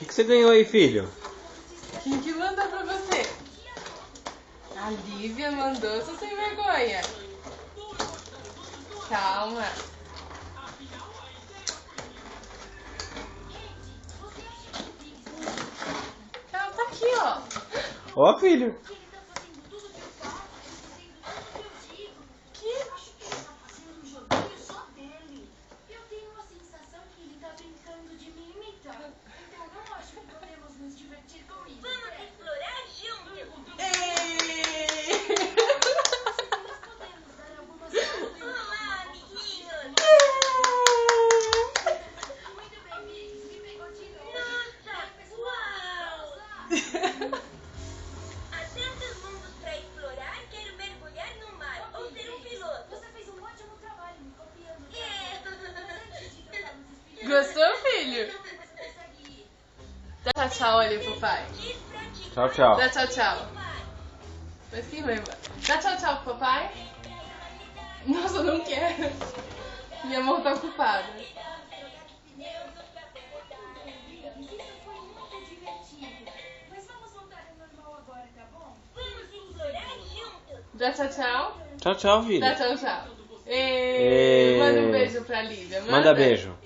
que você ganhou aí, filho? Quem que mandou pra você? A Lívia mandou, sou sem vergonha. Calma. Calma, tá aqui, ó. Ó, filho. Há tantos mundos para explorar, quero mergulhar no mar ou ser um piloto. Você fez um ótimo trabalho me copiando. Gostou, filho? Dá tchau ali pro papai. Tchau, tchau. Dá tchau, tchau. Mas que ruim, dá tchau, tchau pro papai. Nossa, eu não quero. Minha mão tá ocupada. Dá tchau, tchau. Tchau, tchau, filho. Dá tchau, tchau. Ê. Manda um beijo pra Lívia. Manda beijo.